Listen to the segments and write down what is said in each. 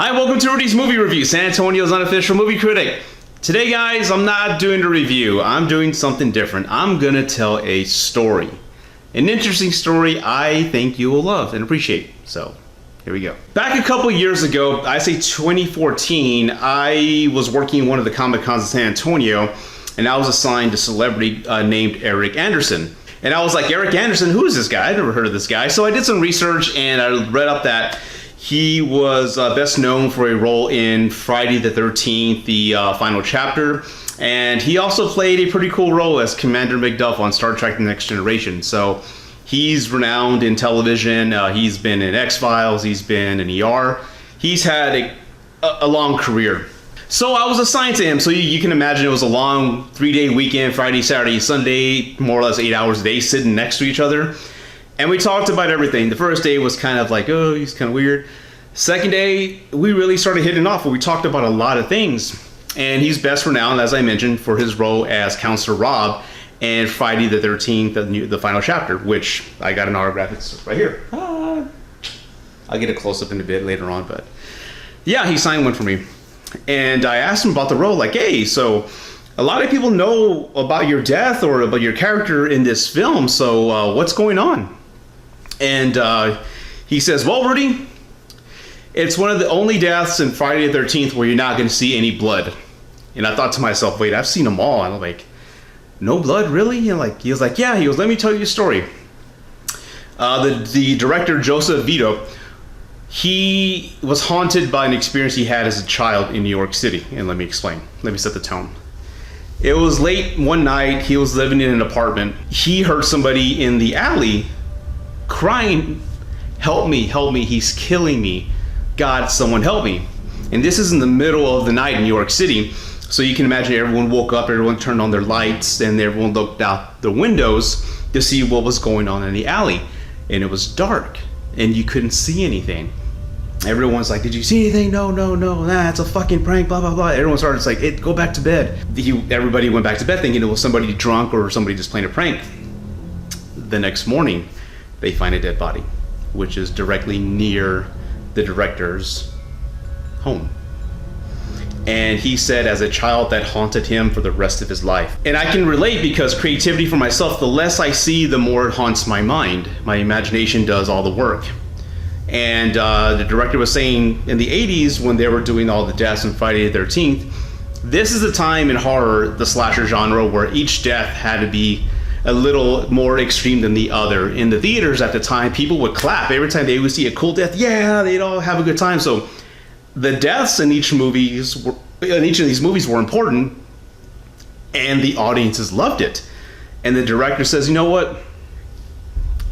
Hi, welcome to Rudy's Movie Review, San Antonio's unofficial movie critic. Today, guys, I'm not doing a review. I'm doing something different. I'm gonna tell a story. An interesting story I think you will love and appreciate. So, here we go. Back a couple years ago, I say 2014, I was working one of the Comic Cons in San Antonio, and I was assigned a celebrity named Eric Anderson. And I was like, Eric Anderson, who is this guy? I've never heard of this guy. So I did some research and I read up that he was best known for a role in Friday the 13th, the final chapter. And he also played a pretty cool role as Commander McDuff on Star Trek The Next Generation. So he's renowned in television. He's been in X-Files. He's been in ER. He's had a long career. So I was assigned to him. So you can imagine it was a long 3-day weekend, Friday, Saturday, Sunday, more or less 8 hours a day, sitting next to each other. And we talked about everything. The first day was kind of like, oh, he's kind of weird. Second day, we really started hitting off. We talked about a lot of things. And he's best renowned, as I mentioned, for his role as Counselor Rob and Friday the 13th, the final chapter, which I got an autograph. It's right here. I'll get a close-up in a bit later on. But yeah, he signed one for me. And I asked him about the role, like, hey, so a lot of people know about your death or about your character in this film, so what's going on? And he says, well, Rudy, it's one of the only deaths in Friday the 13th where you're not going to see any blood. And I thought to myself, wait, I've seen them all. And I'm like, no blood, really? And he was like, yeah. He goes, let me tell you a story. The director, Joseph Vito, he was haunted by an experience he had as a child in New York City. And let me explain. Let me set the tone. It was late one night. He was living in an apartment. He heard somebody in the alley crying, help me, he's killing me. God, someone help me. And this is in the middle of the night in New York City. So you can imagine everyone woke up, everyone turned on their lights, and everyone looked out the windows to see what was going on in the alley. And it was dark, and you couldn't see anything. Everyone's like, did you see anything? No, it's a fucking prank, blah, blah, blah. Everyone started like, go back to bed. Everybody went back to bed thinking it was somebody drunk or somebody just playing a prank. The next morning, they find a dead body, which is directly near the director's home. And he said as a child that haunted him for the rest of his life. And I can relate because creativity for myself, the less I see, the more it haunts my mind. My imagination does all the work. And the director was saying in the 80s when they were doing all the deaths on Friday the 13th, this is the time in horror, the slasher genre, where each death had to be a little more extreme than the other. In the theaters at the time, people would clap every time they would see a cool death. Yeah, they'd all have a good time. So the deaths in each of these movies were important, and the audiences loved it. And the director says, you know what?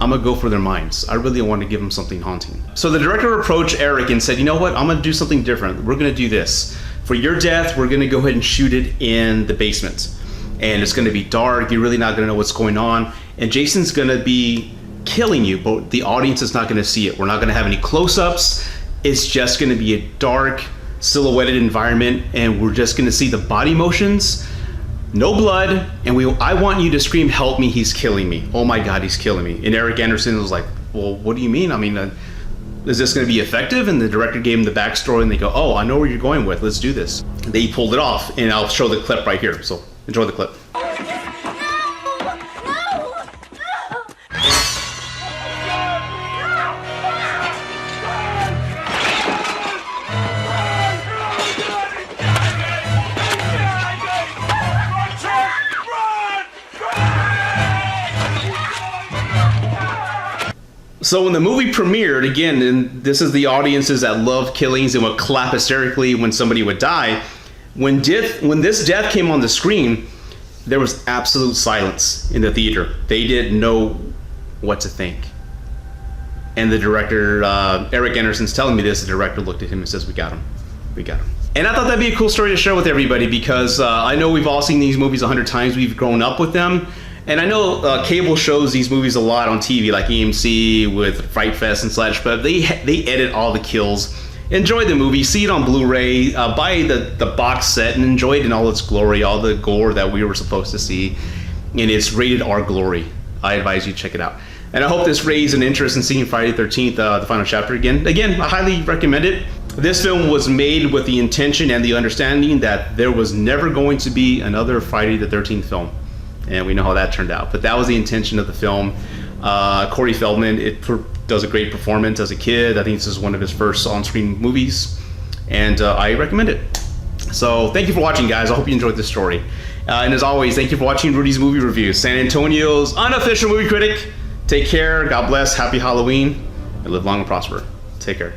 I'm gonna go for their minds. I really want to give them something haunting. So the director approached Eric and said, you know what? I'm gonna do something different. We're gonna do this. For your death, we're gonna go ahead and shoot it in the basement. And it's gonna be dark. You're really not gonna know what's going on. And Jason's gonna be killing you, but the audience is not gonna see it. We're not gonna have any close-ups. It's just gonna be a dark, silhouetted environment, and we're just gonna see the body motions, no blood, and I want you to scream, help me, he's killing me. Oh my God, he's killing me. And Eric Anderson was like, well, what do you mean? I mean, is this gonna be effective? And the director gave him the backstory, and they go, oh, I know where you're going with, let's do this. They pulled it off, and I'll show the clip right here, so enjoy the clip. So when the movie premiered, again, and this is the audiences that love killings and would clap hysterically when somebody would die, when this death came on the screen, there was absolute silence in the theater. They didn't know what to think. And the director, Eric Anderson's telling me this, the director looked at him and says, we got him. And I thought that'd be a cool story to share with everybody because I know we've all seen these movies 100 times. We've grown up with them. And I know cable shows these movies a lot on TV, like EMC with Fright Fest and such, but they edit all the kills. Enjoy the movie, see it on Blu-ray, buy the box set and enjoy it in all its glory, all the gore that we were supposed to see. And it's rated R glory. I advise you to check it out. And I hope this raised an interest in seeing Friday the 13th, the final chapter again. Again, I highly recommend it. This film was made with the intention and the understanding that there was never going to be another Friday the 13th film. And we know how that turned out. But that was the intention of the film. Corey Feldman does a great performance as a kid. I think this is one of his first on-screen movies. And I recommend it. So thank you for watching, guys. I hope you enjoyed this story. And as always, thank you for watching Rudy's Movie Review, San Antonio's unofficial movie critic. Take care. God bless. Happy Halloween. And live long and prosper. Take care.